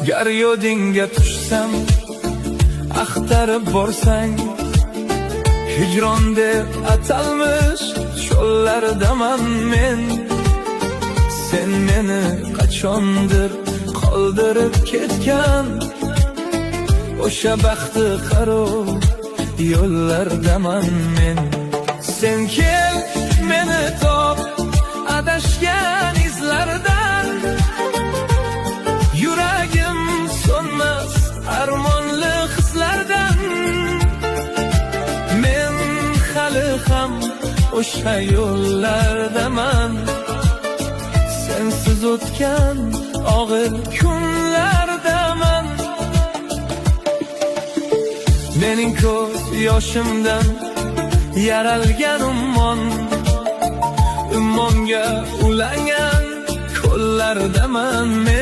Gar yo'dingga tushsam, axtarib borsang, hijron deb atalmish cho'llardaman men. Sen meni qachondir qoldirib ketgan o'sha baxti qaro yo'llardaman men. Sen kel meni top adashgan izlardan, yuragim so'nmas armonli hislardan. Men hali ham o'sha yo'llardaman, sensiz o'tgan og'ir kunlardaman. Mening ko'z yoshimdan yaralgan ummonga ulangan ko'llardaman men.